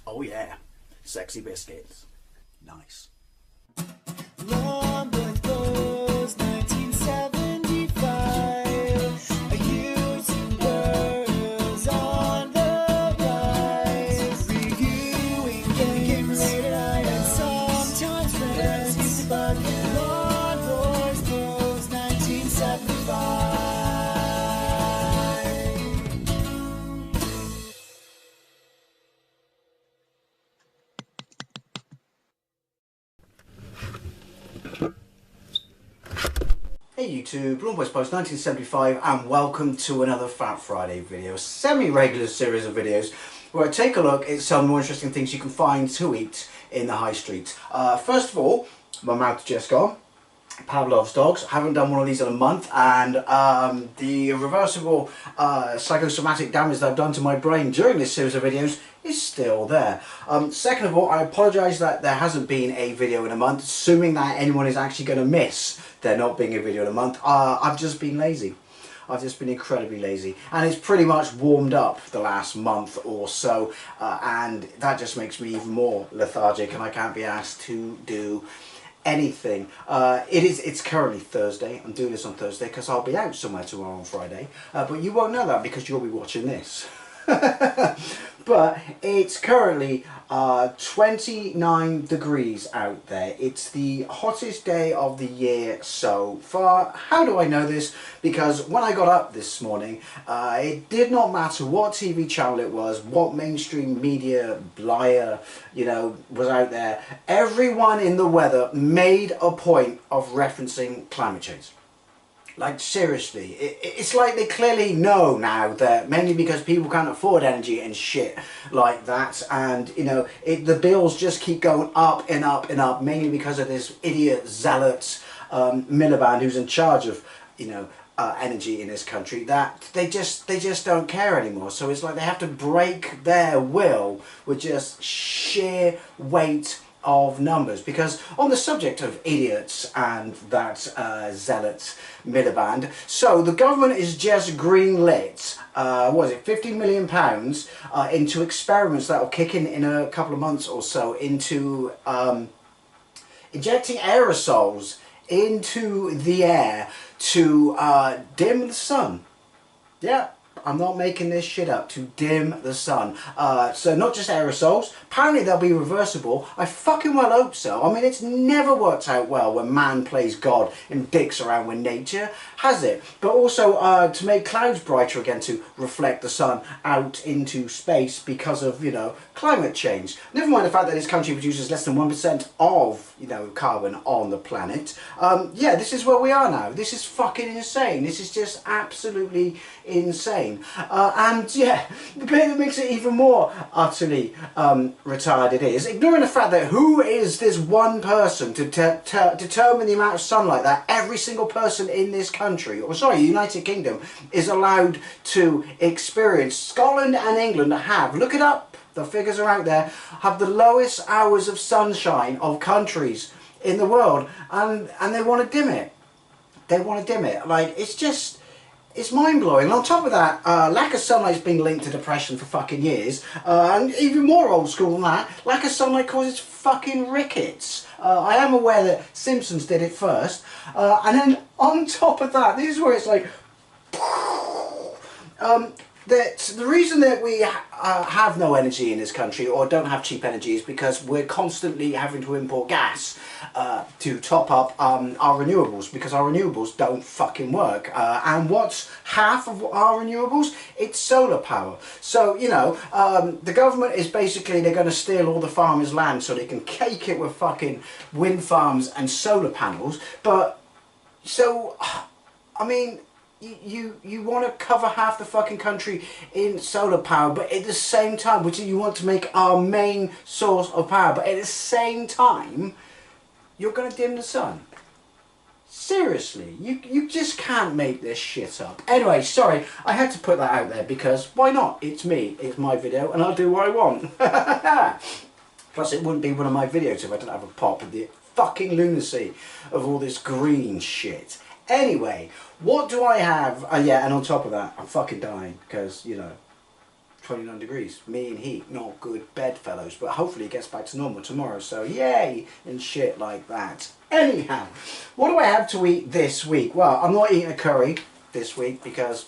Oh yeah, sexy biscuits. Nice. Long was 1975. A YouTuber's on the rise. Reviewing games late at night and sometimes friends. But Long was 1975. Hey YouTube, Prawn Post 1975 and welcome to another Fat Friday video, a semi-regular series of videos where I take a look at some more interesting things you can find to eat in the high street. First of all, my mouth just gone. Pavlov's dogs. I haven't done one of these in a month, and the reversible psychosomatic damage that I've done to my brain during this series of videos is still there. Second of all, I apologise that there hasn't been a video in a month, assuming that anyone is actually going to miss there not being a video in a month. I've just been lazy. I've just been incredibly lazy, and it's pretty much warmed up the last month or so, and that just makes me even more lethargic, and I can't be asked to do anything. It's currently Thursday. I'm doing this on Thursday because I'll be out somewhere tomorrow on Friday, but you won't know that because you'll be watching this. But it's currently 29 degrees out there. It's the hottest day of the year so far. How do I know this? Because when I got up this morning, it did not matter what TV channel it was, what mainstream media blyer, was out there. Everyone in the weather made a point of referencing climate change. Like, seriously, it's like they clearly know now that, mainly because people can't afford energy and shit like that, and the bills just keep going up and up and up, mainly because of this idiot zealot Miliband who's in charge of energy in this country, that they just don't care anymore. So it's like they have to break their will with just sheer weight of numbers. Because on the subject of idiots and that zealot Miliband, so the government is just green-lit what is it, £50 million into experiments that will kick in a couple of months or so, into injecting aerosols into the air to dim the sun. Yeah, I'm not making this shit up, to dim the sun. So not just aerosols, apparently they'll be reversible. I fucking well hope so. I mean, it's never worked out well when man plays God and dicks around with nature, has it? But also to make clouds brighter again, to reflect the sun out into space because of, climate change. Never mind the fact that this country produces less than 1% of, carbon on the planet. Yeah, this is where we are now. This is fucking insane. This is just absolutely insane. And yeah, the bit that makes it even more utterly retarded is, ignoring the fact that who is this one person to determine the amount of sunlight that every single person in this country, or sorry, United Kingdom, is allowed to experience. Scotland and England have, look it up, the figures are out there, have the lowest hours of sunshine of countries in the world, and they want to dim it. They want to dim it. Like, it's mind-blowing. And on top of that, lack of sunlight's been linked to depression for fucking years, and even more old school than that, lack of sunlight causes fucking rickets. I am aware that Simpsons did it first, and then on top of that, this is where it's like, that the reason that we have no energy in this country, or don't have cheap energy, is because we're constantly having to import gas to top up our renewables, because our renewables don't fucking work. And what's half of our renewables? It's solar power. So, the government is basically, they're going to steal all the farmers' land so they can cake it with fucking wind farms and solar panels. But, so, I mean, you want to cover half the fucking country in solar power, but at the same time, which you want to make our main source of power, but at the same time, you're going to dim the sun. Seriously, you just can't make this shit up. Anyway, sorry, I had to put that out there because why not? It's me, it's my video, and I'll do what I want. Plus, it wouldn't be one of my videos if I didn't have a pop at the fucking lunacy of all this green shit. Anyway, what do I have? Yeah, and on top of that, I'm fucking dying because, 29 degrees. Me and heat, not good bedfellows, but hopefully it gets back to normal tomorrow, so yay, and shit like that. Anyhow, what do I have to eat this week? Well, I'm not eating a curry this week because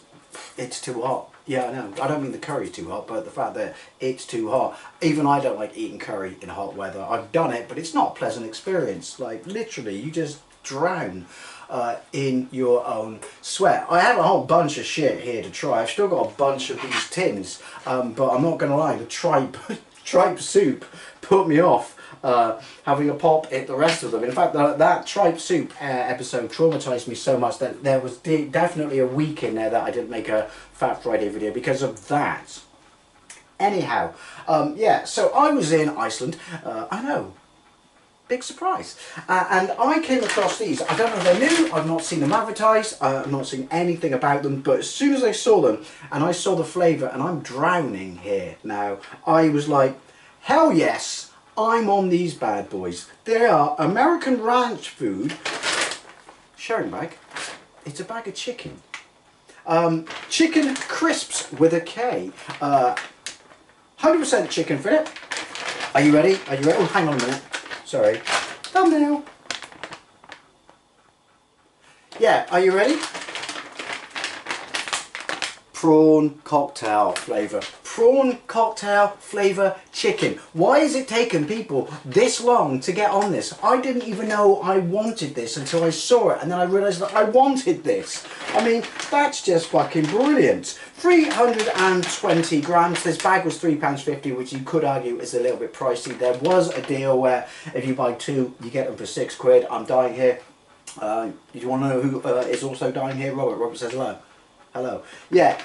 it's too hot. Yeah, I know. I don't mean the curry's too hot, but the fact that it's too hot. Even I don't like eating curry in hot weather. I've done it, but it's not a pleasant experience. Like, literally, you just drown in your own sweat. I have a whole bunch of shit here to try. I've still got a bunch of these tins, but I'm not going to lie, the tripe soup put me off having a pop at the rest of them. In fact, that tripe soup episode traumatized me so much that there was definitely a week in there that I didn't make a Fat Friday video because of that. Anyhow, yeah, so I was in Iceland. I know, big surprise. And I came across these. I don't know if they're new, I've not seen them advertised, I've not seen anything about them, but as soon as I saw them, and I saw the flavour, and I'm drowning here now, I was like, hell yes, I'm on these bad boys. They are American ranch food, sharing bag. It's a bag of chicken. Chicken Krisps with a K. 100% chicken fillet. Are you ready? Are you ready? Oh, hang on a minute. Sorry. Thumbnail. Yeah, are you ready? Prawn cocktail flavour. Prawn cocktail flavour chicken. Why has it taken people this long to get on this? I didn't even know I wanted this until I saw it, and then I realised that I wanted this. I mean, that's just fucking brilliant. 320 grams. This bag was £3.50, which you could argue is a little bit pricey. There was a deal where if you buy two, you get them for £6. I'm dying here. You want to know who is also dying here? Robert. Robert says hello. Hello. Yeah,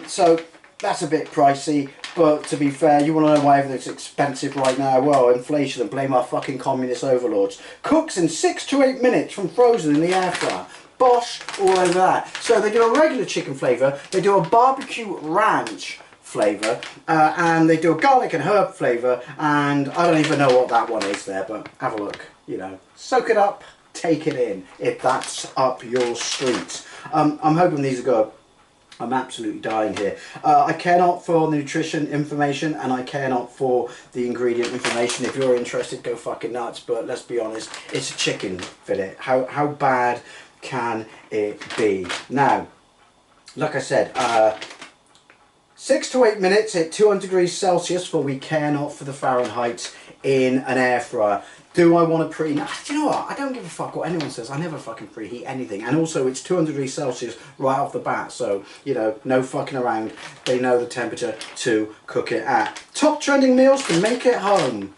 so that's a bit pricey, but to be fair, you want to know why everything's expensive right now? Well, inflation, and blame our fucking communist overlords. Cooks in 6 to 8 minutes from frozen in the air fryer. Bosh, all over that. So they do a regular chicken flavour, they do a barbecue ranch flavour, and they do a garlic and herb flavour, and I don't even know what that one is there, but have a look, you know. Soak it up, take it in, if that's up your street. I'm hoping these are good. I'm absolutely dying here. I care not for the nutrition information, and I care not for the ingredient information. If you're interested, go fucking nuts, but let's be honest, it's a chicken fillet. How bad can it be? Now, like I said, 6 to 8 minutes at 200 degrees Celsius, for we care not for the Fahrenheit, in an air fryer. Do I want to preheat? Do you know what? I don't give a fuck what anyone says. I never fucking preheat anything. And also, it's 200 degrees Celsius right off the bat. So, you know, no fucking around. They know the temperature to cook it at. Top trending meals to make at home.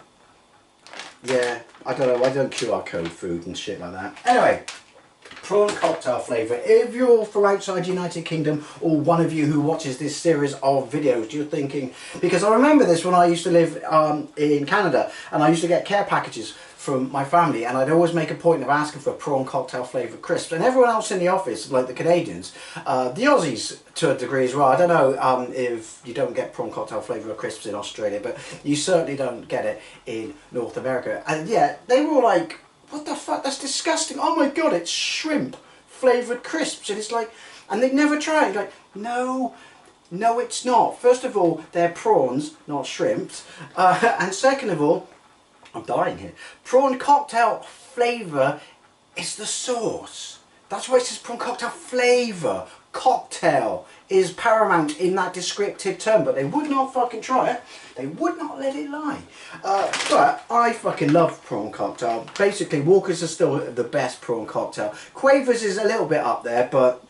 Yeah, I don't know. I don't QR code food and shit like that. Anyway, prawn cocktail flavour. If you're from outside United Kingdom, or one of you who watches this series of videos, you're thinking, because I remember this when I used to live in Canada, and I used to get care packages from my family, and I'd always make a point of asking for prawn cocktail flavoured crisps, and everyone else in the office, like the Canadians, the Aussies to a degree as well. I don't know if you don't get prawn cocktail flavoured crisps in Australia, but you certainly don't get it in North America. And yeah, they were all like, what the fuck, that's disgusting, oh my god, it's shrimp flavoured crisps. And it's like, and they'd never tried. Like, no, it's not. First of all, they're prawns, not shrimps, and second of all, I'm dying here, prawn cocktail flavour is the sauce. That's why it says prawn cocktail flavour. Cocktail is paramount in that descriptive term, but they would not fucking try it. They would not let it lie. But I fucking love prawn cocktail. Basically, Walker's is still the best prawn cocktail. Quaver's is a little bit up there, but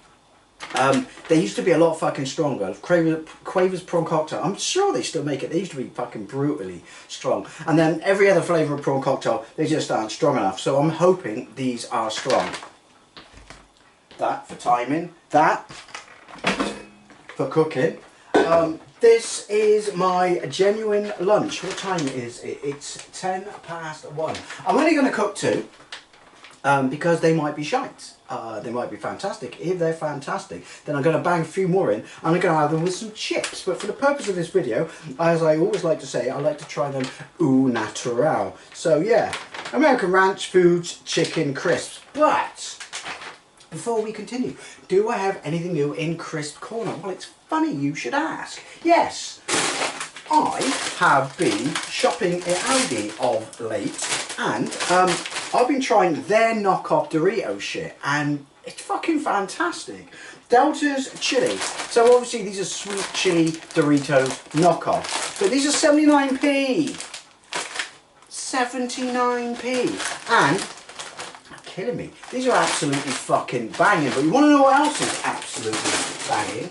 they used to be a lot fucking stronger. Quaver's prawn cocktail, I'm sure they still make it. They used to be fucking brutally strong. And then every other flavour of prawn cocktail, they just aren't strong enough. So I'm hoping these are strong. That for timing, that for cooking. This is my genuine lunch. What time is it? It's 1:10. I'm only going to cook two because they might be shite. They might be fantastic. If they're fantastic, then I'm going to bang a few more in. I'm going to have them with some chips. But for the purpose of this video, as I always like to say, I like to try them au naturel. So yeah, American Ranch Foods Chicken Crisps. But before we continue, do I have anything new in Crisp Corner? Well, it's funny you should ask. Yes, I have been shopping in Aldi of late, and I've been trying their knockoff Dorito shit, and it's fucking fantastic. Delta's chili. So obviously these are sweet chili Doritos knockoff, but these are 79p. 79p. And killing me. These are absolutely fucking banging. But you want to know what else is absolutely banging?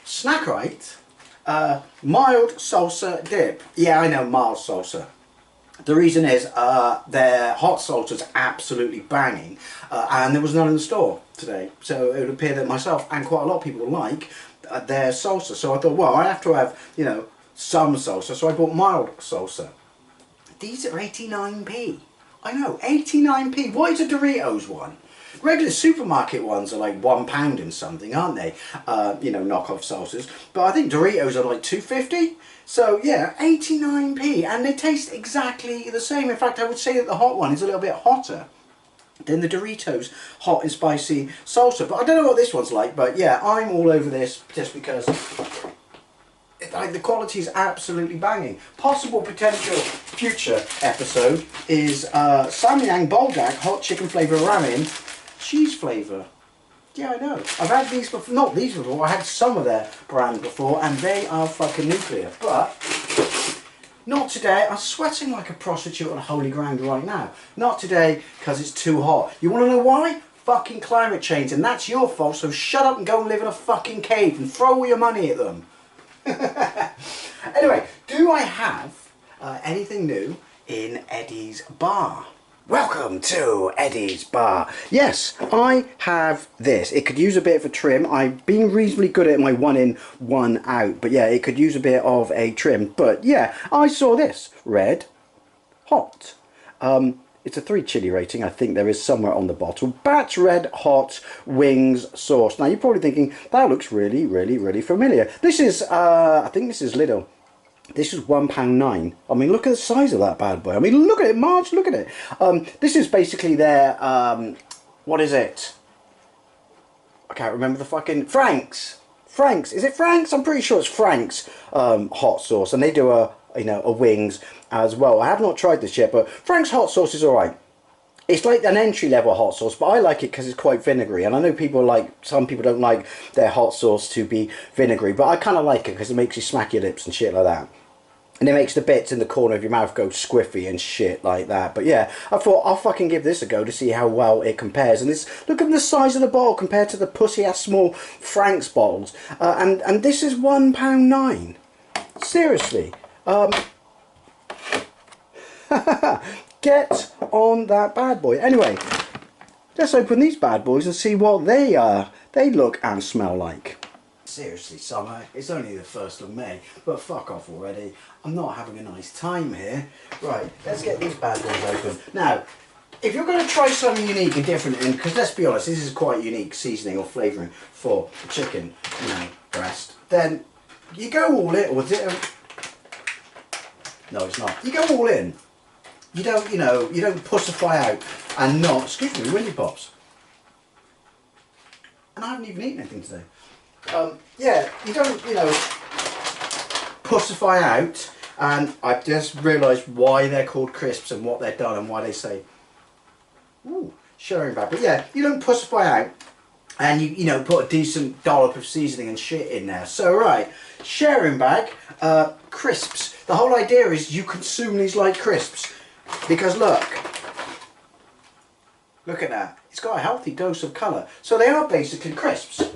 Snackerite, mild salsa dip. Yeah, I know, mild salsa. The reason is their hot salsa's absolutely banging, and there was none in the store today. So it would appear that myself and quite a lot of people like their salsa. So I thought, well, I have to have, you know, some salsa. So I bought mild salsa. These are 89p. I know, 89p. What is a Doritos one? Regular supermarket ones are like £1 and something, aren't they? You know, knockoff salsas. But I think Doritos are like $2.50. So yeah, 89p, and they taste exactly the same. In fact, I would say that the hot one is a little bit hotter than the Doritos hot and spicy salsa. But I don't know what this one's like. But yeah, I'm all over this just because the quality is absolutely banging. Possible potential future episode is Samyang Buldak hot chicken flavour ramen, cheese flavour. Yeah, I know. I've had these before, not these before, I had some of their brand before, and they are fucking nuclear. But not today. I'm sweating like a prostitute on holy ground right now. Not today, because it's too hot. You want to know why? Fucking climate change, and that's your fault, so shut up and go and live in a fucking cave and throw all your money at them. Anyway, do I have anything new in Eddie's bar? Welcome to Eddie's bar. Yes, I have this. It could use a bit of a trim. I've been reasonably good at my one in, one out, but yeah, it could use a bit of a trim. But yeah, I saw this. Red, hot. It's a 3 chili rating. I think there is somewhere on the bottle. Batch red hot wings sauce. Now you're probably thinking that looks really, really, really familiar. This is, I think this is Lidl. This is £1.9. I mean, look at the size of that bad boy. I mean, look at it, Marge. Look at it. This is basically their, what is it? I can't remember the fucking Frank's. Frank's. Is it Frank's? I'm pretty sure it's Frank's hot sauce, and they do a wings as well. I have not tried this yet, but Frank's hot sauce is alright. It's like an entry-level hot sauce, but I like it because it's quite vinegary. And I know some people don't like their hot sauce to be vinegary, but I kind of like it because it makes you smack your lips and shit like that. And it makes the bits in the corner of your mouth go squiffy and shit like that. But yeah, I thought I'll fucking give this a go to see how well it compares. And look at the size of the bottle compared to the pussy-ass small Frank's bottles. And this is £1.9. Seriously. Get on that bad boy. Anyway, let's open these bad boys and see what they look and smell like. Seriously, summer, it's only the 1st of May, but fuck off already. I'm not having a nice time here. Right, let's get these bad boys open. Now, if you're going to try something unique and different, because let's be honest, this is quite unique seasoning or flavouring for chicken, breast, then you go all in, or is it no, it's not. You go all in. You don't, you don't pussify out and not, excuse me, Windy Pops. And I haven't even eaten anything today. Yeah, you don't, pussify out, and I've just realised why they're called Krisps and what they're done and why they say, ooh, sharing bag. But yeah, you don't pussify out, and you put a decent dollop of seasoning and shit in there. So right, sharing bag, Krisps. The whole idea is you consume these like Krisps, because look at that. It's got a healthy dose of colour. So they are basically Krisps.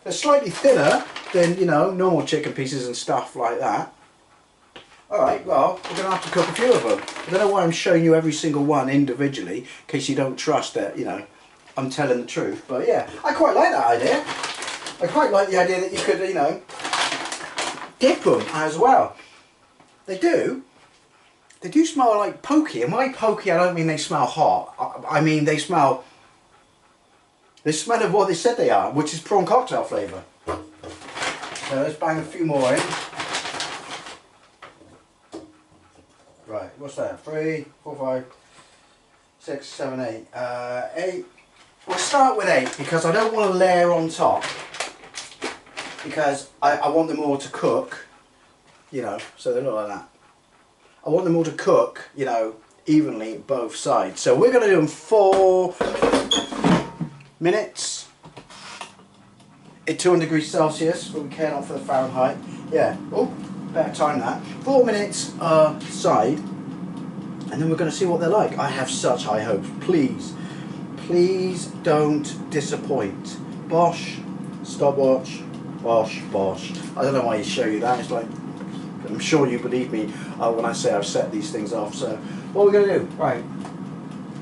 They're slightly thinner than, normal chicken pieces and stuff like that. Alright, well, we're going to have to cook a few of them. I don't know why I'm showing you every single one individually, in case you don't trust that, I'm telling the truth. But yeah, I quite like that idea. I quite like the idea that you could, dip them as well. They do smell like pokey. And by pokey, I don't mean they smell hot. I mean they smell of what they said they are, which is prawn cocktail flavour. So let's bang a few more in. Right, what's that? 3, 4, 5, 6, 7, 8. 8. We'll start with 8 because I don't want to layer on top. because I want them all to cook, you know, so they look like that. I want them all to cook, you know, evenly both sides. So we're going to do them 4 minutes at 200 degrees Celsius, but we care not for the Fahrenheit. Yeah, oh, better time that. 4 minutes side, and then we're going to see what they're like. I have such high hopes. Please, please don't disappoint. Bosh, stopwatch, bosh, bosh. I don't know why you show you that. It's like, I'm sure you believe me when I say I've set these things off. So what we're going to do, right,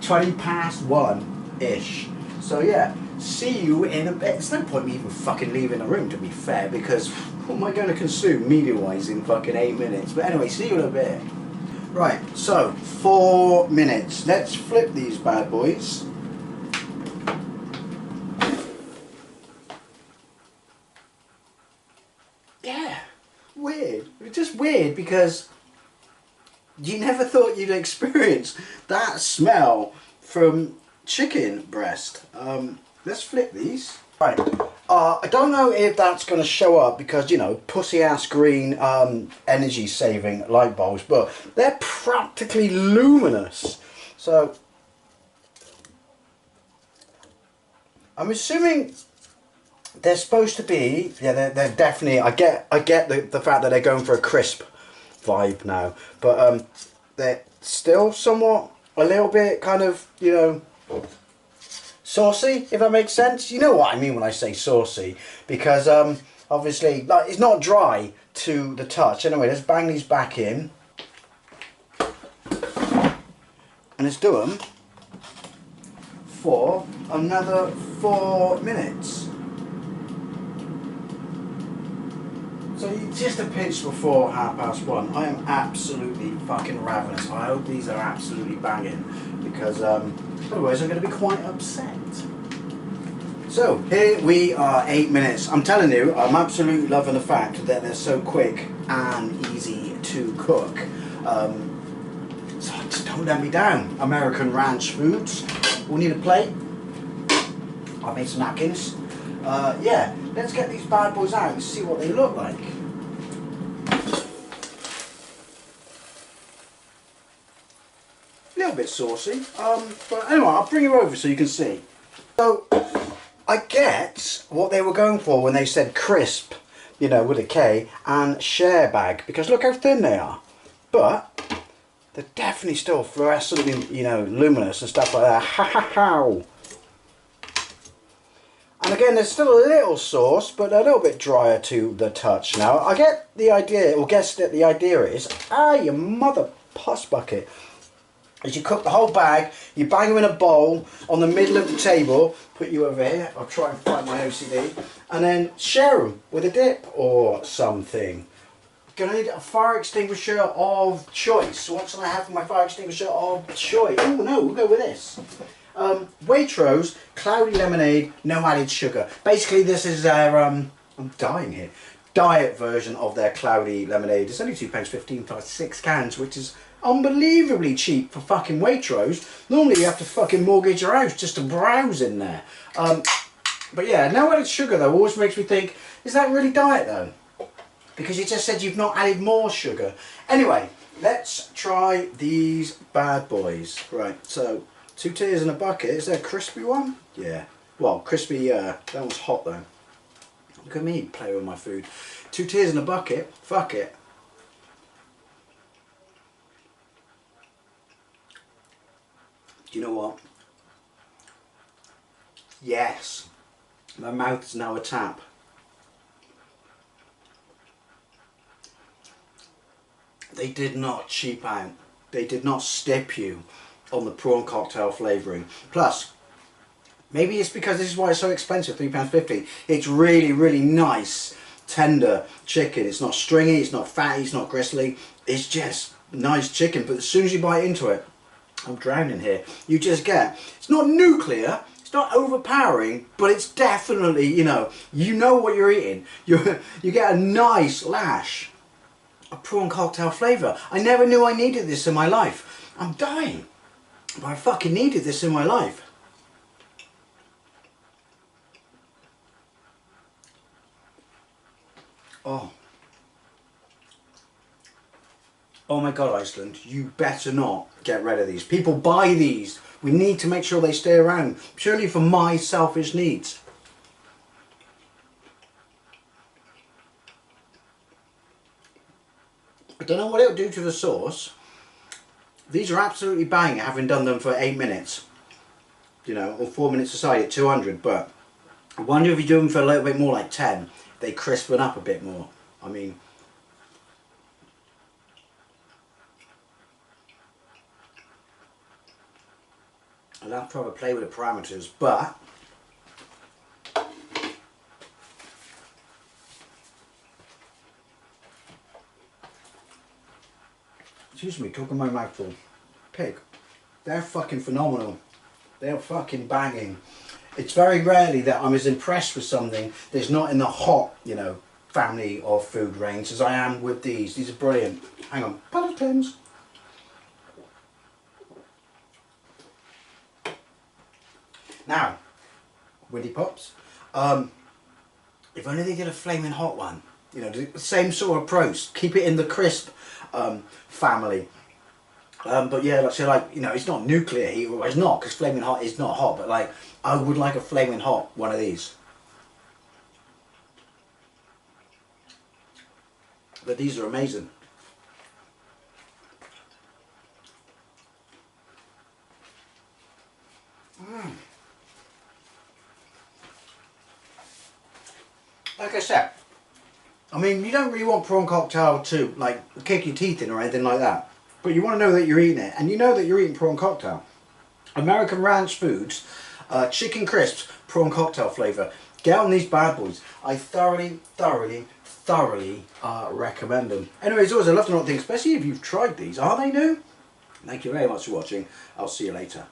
20 past 1-ish. So yeah, see you in a bit. There's no point me even fucking leaving the room, to be fair, because what am I going to consume media-wise in fucking 8 minutes? But anyway, see you in a bit. Right, so 4 minutes. Let's flip these bad boys. Yeah, weird. It's just weird because you never thought you'd experience that smell from chicken breast. Let's flip these. Right, I don't know if that's going to show up because, you know, pussy ass green energy saving light bulbs, but they're practically luminous. So I'm assuming they're supposed to be, yeah, they're definitely, I get the fact that they're going for a crisp vibe now, but they're still somewhat, a little bit kind of, you know, saucy, if that makes sense. You know what I mean when I say saucy, because obviously, like, it's not dry to the touch. Anyway, let's bang these back in, and let's do them for another 4 minutes. So just a pinch before 1:30. I am absolutely fucking ravenous. I hope these are absolutely banging, because otherwise I'm going to be quite upset. So here we are, 8 minutes. I'm telling you, I'm absolutely loving the fact that they're so quick and easy to cook. So just don't let me down. American Ranch Foods. We'll need a plate. I've made some napkins. Yeah, let's get these bad boys out and see what they look like. A little bit saucy, but anyway, I'll bring you over so you can see. So I get what they were going for when they said crisp, you know, with a K, and share bag, because look how thin they are. But they're definitely still fluorescent, you know, luminous and stuff like that. Ha ha ha! And again, there's still a little sauce, but a little bit drier to the touch now. I get the idea, or guess that the idea is, you mother puss bucket, is you cook the whole bag, you bang them in a bowl on the middle of the table, put you over here, I'll try and find my OCD, and then share them with a dip or something. Gonna need a fire extinguisher of choice. What should I have for my fire extinguisher of choice? Oh no, we'll go with this. Waitrose Cloudy Lemonade, no added sugar. Basically this is their, I'm dying here, diet version of their Cloudy Lemonade. It's only £2.15 for 6 cans, which is unbelievably cheap for fucking Waitrose. Normally you have to fucking mortgage your house just to browse in there. But yeah, no added sugar though always makes me think, is that really diet though? Because you just said you've not added more sugar. Anyway, let's try these bad boys. Right, so 2 tears in a bucket. Is there a crispy one? Yeah. Well, crispy, that one's hot though. Look at me play with my food. 2 tears in a bucket. Fuck it. Do you know what? Yes. My mouth is now a tap. They did not cheap out. They did not stip you on the prawn cocktail flavouring. Plus, maybe it's because this is why it's so expensive, £3.50. It's really, really nice, tender chicken. It's not stringy, it's not fatty, it's not gristly. It's just nice chicken. But as soon as you bite into it, I'm drowning here. You just get, it's not nuclear, it's not overpowering, but it's definitely, you know what you're eating. You get a nice lash of prawn cocktail flavour. I never knew I needed this in my life. I'm dying. But I fucking needed this in my life. Oh my God, Iceland, you better not get rid of these. People buy these. We need to make sure they stay around, purely for my selfish needs. I don't know what it'll do to the sauce. These are absolutely banging, having done them for 8 minutes. You know, or 4 minutes aside at 200, but I wonder if you do them for a little bit more, like 10, they crispen up a bit more. I mean, I'll have to probably play with the parameters, but excuse me, talking my mouth full. Pig, they're fucking phenomenal. They're fucking banging. It's very rarely that I'm as impressed with something that's not in the hot, you know, family of food range as I am with these. These are brilliant. Hang on, Palatins. Now, Windy Pops, if only they did a flaming hot one, you know, the same sort of approach, keep it in the crisp family. But yeah, like I said, like, you know, it's not nuclear heat, well, it's not, because flaming hot is not hot, but like, I would like a flaming hot one of these. But these are amazing. Like I said, I mean, you don't really want prawn cocktail to like kick your teeth in or anything like that, but you want to know that you're eating it, and you know that you're eating prawn cocktail. American Ranch Foods, chicken crisps, prawn cocktail flavour. Get on these bad boys. I thoroughly recommend them. Anyways, always I love to know things, especially if you've tried these. Are they new? Thank you very much for watching. I'll see you later.